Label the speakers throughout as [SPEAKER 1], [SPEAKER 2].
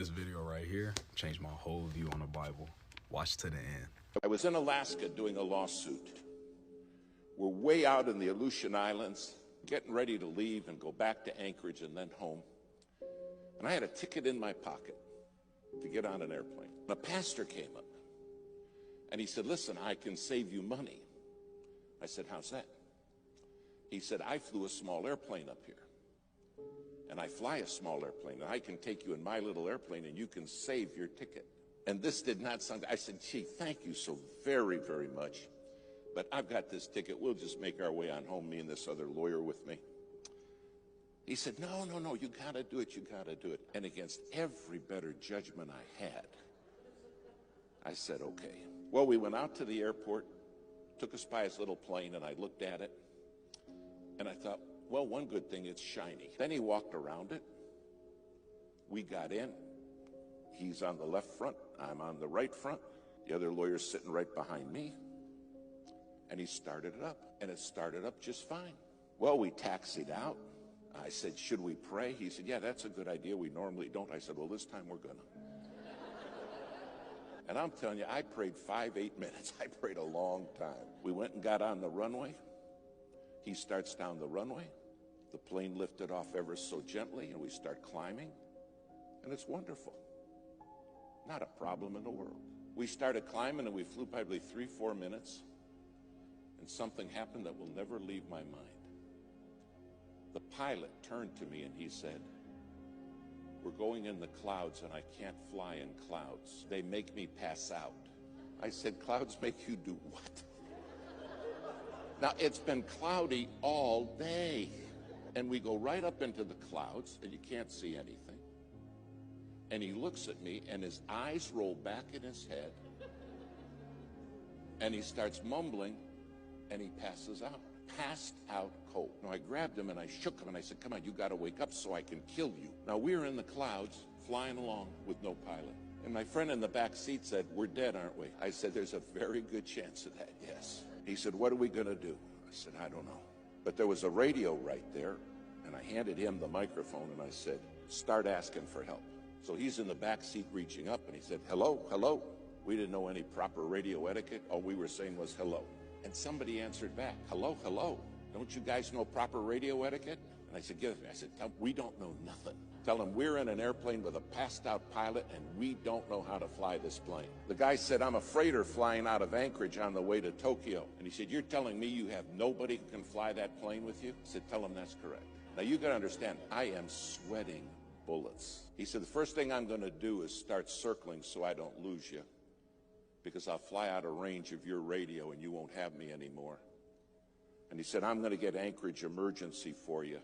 [SPEAKER 1] This video right here changed my whole view on the Bible. Watch to the end.
[SPEAKER 2] I was in Alaska doing a lawsuit. We're way out in the Aleutian Islands, getting ready to leave and go back to Anchorage and then home. And I had a ticket in my pocket to get on an airplane. A pastor came up and he said, "Listen, I can save you money." I said, "How's that?" He said, "I flew a small airplane up here. And I fly a small airplane, and I can take you in my little airplane, and you can save your ticket." And this did not sound, I said, "Gee, thank you so very, very much. But I've got this ticket. We'll just make our way on home, me and this other lawyer with me." He said, no, you got to do it. You got to do it. And against every better judgment I had, I said, okay. Well, we went out to the airport, took us by his little plane, and I looked at it, and I thought, well, one good thing, it's shiny. Then he walked around it. We got in. He's on the left front. I'm on the right front. The other lawyer's sitting right behind me. And he started it up. And it started up just fine. Well, we taxied out. I said, "Should we pray?" He said, "Yeah, that's a good idea. We normally don't." I said, "Well, this time we're going to." And I'm telling you, I prayed 8 minutes. I prayed a long time. We went and got on the runway. He starts down the runway. The plane lifted off ever so gently, and we start climbing, and it's wonderful. Not a problem in the world. We started climbing, and we flew probably 3-4 minutes, and something happened that will never leave my mind. The pilot turned to me, and he said, "We're going in the clouds, and I can't fly in clouds. They make me pass out." I said, "Clouds make you do what?" Now, it's been cloudy all day. And we go right up into the clouds, and you can't see anything. And he looks at me, and his eyes roll back in his head. And he starts mumbling, and he passes out. Passed out cold. Now, I grabbed him, and I shook him, and I said, "Come on, you got to wake up so I can kill you." Now, we're in the clouds, flying along with no pilot. And my friend in the back seat said, "We're dead, aren't we?" I said, "There's a very good chance of that, yes." He said, "What are we going to do?" I said, "I don't know." But there was a radio right there, and I handed him the microphone, and I said, "Start asking for help." So he's in the back seat reaching up, and he said, "Hello, hello." We didn't know any proper radio etiquette. All we were saying was hello. And somebody answered back, "Hello, hello. Don't you guys know proper radio etiquette?" And I said, "Give it to me." I said, "Tell them we don't know nothing. Tell them we're in an airplane with a passed-out pilot, and we don't know how to fly this plane." The guy said, "I'm a freighter flying out of Anchorage on the way to Tokyo." And he said, "You're telling me you have nobody who can fly that plane with you?" I said, "Tell them that's correct." Now, you got to understand, I am sweating bullets. He said, "The first thing I'm going to do is start circling so I don't lose you, because I'll fly out of range of your radio and you won't have me anymore." And he said, "I'm going to get Anchorage Emergency for you.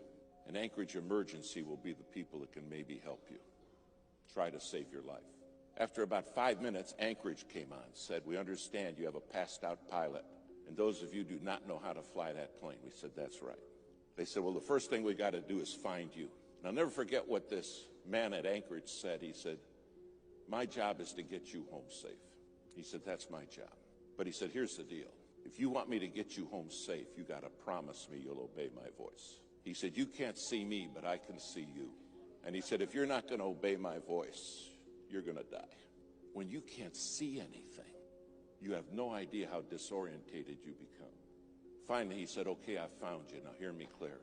[SPEAKER 2] And Anchorage Emergency will be the people that can maybe help you. Try to save your life." After about 5 minutes, Anchorage came on, said, "We understand you have a passed-out pilot, and those of you do not know how to fly that plane." We said, "That's right." They said, "Well, the first thing we got to do is find you." And I'll never forget what this man at Anchorage said. He said, "My job is to get you home safe." He said, "That's my job." But he said, "Here's the deal. If you want me to get you home safe, you got to promise me you'll obey my voice." He said, "You can't see me, but I can see you." And he said, "If you're not going to obey my voice, you're going to die." When you can't see anything, you have no idea how disorientated you become. Finally, he said, "Okay, I found you. Now hear me clear."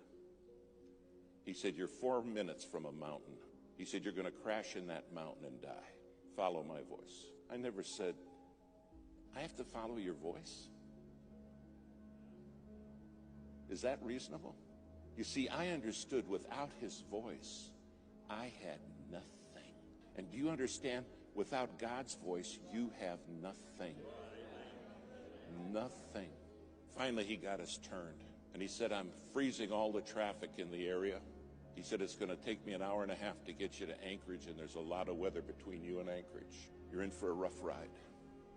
[SPEAKER 2] He said, "You're 4 minutes from a mountain." He said, "You're going to crash in that mountain and die. Follow my voice." I never said, "I have to follow your voice?" Is that reasonable? You see, I understood without his voice, I had nothing. And do you understand? Without God's voice, you have nothing. Nothing. Finally, he got us turned. And he said, "I'm freezing all the traffic in the area." He said, "It's going to take me an hour and a half to get you to Anchorage, and there's a lot of weather between you and Anchorage. You're in for a rough ride."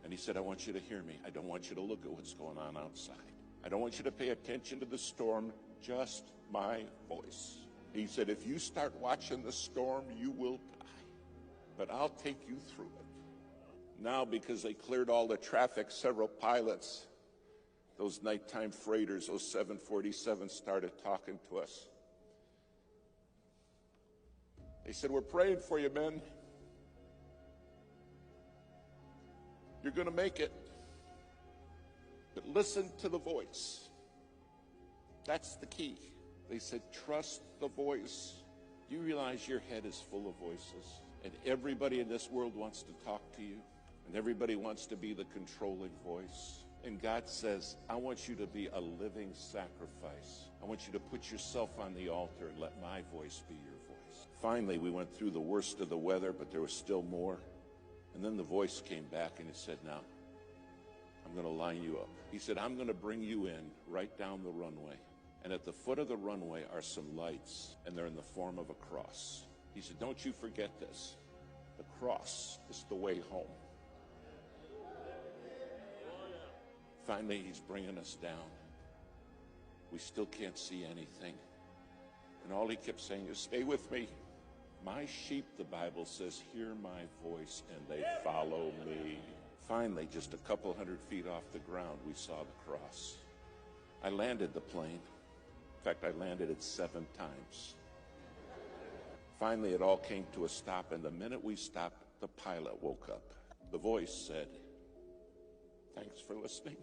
[SPEAKER 2] And he said, "I want you to hear me. I don't want you to look at what's going on outside. I don't want you to pay attention to the storm, just my voice." He said, "If you start watching the storm, you will die. But I'll take you through it." Now, because they cleared all the traffic, several pilots, those nighttime freighters, those 747s, started talking to us. They said, "We're praying for you, men. You're going to make it. But listen to the voice. That's the key. They said, trust the voice. Do you realize your head is full of voices? And everybody in this world wants to talk to you. And everybody wants to be the controlling voice. And God says, I want you to be a living sacrifice. I want you to put yourself on the altar and let my voice be your voice. Finally, we went through the worst of the weather, but there was still more. And then the voice came back and he said, now, I'm going to line you up. He said, I'm going to bring you in right down the runway. And at the foot of the runway are some lights, and they're in the form of a cross. He said, don't you forget this. The cross is the way home. Finally, he's bringing us down. We still can't see anything. And all he kept saying is, stay with me. My sheep, the Bible says, hear my voice and they follow me. Finally, just a couple 100 feet off the ground, we saw the cross. I landed the plane. In fact, I landed it 7 times. Finally, it all came to a stop, and the minute we stopped, the pilot woke up. The voice said, thanks for listening.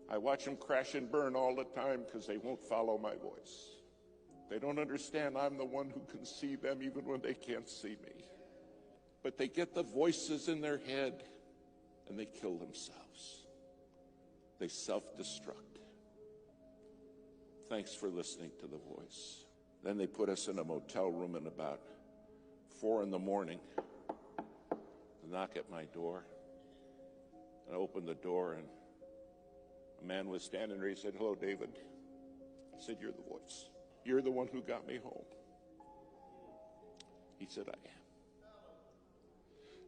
[SPEAKER 2] I watch them crash and burn all the time because they won't follow my voice. They don't understand I'm the one who can see them even when they can't see me. But they get the voices in their head and they kill themselves. They self-destruct. Thanks for listening to the voice. Then they put us in a motel room at about 4 in the morning. They knock at my door. I opened the door and a man was standing there. He said, hello, David. I said, you're the voice. You're the one who got me home. He said, I am.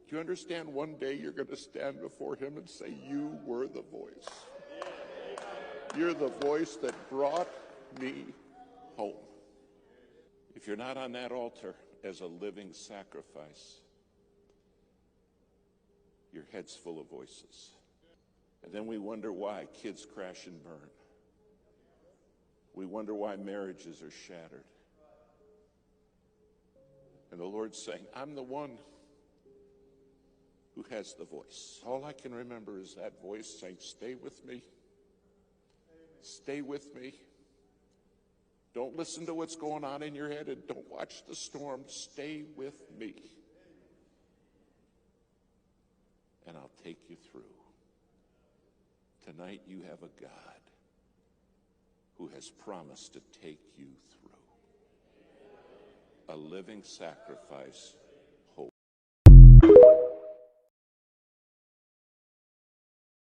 [SPEAKER 2] Do you understand one day you're going to stand before him and say, you were the voice. You're the voice that brought me home. If you're not on that altar as a living sacrifice, your head's full of voices. And then we wonder why kids crash and burn. We wonder why marriages are shattered. And the Lord's saying, I'm the one who has the voice. All I can remember is that voice saying, stay with me. Stay with me. Don't listen to what's going on in your head and don't watch the storm. Stay with me. And I'll take you through. Tonight you have a God who has promised to take you through. A living sacrifice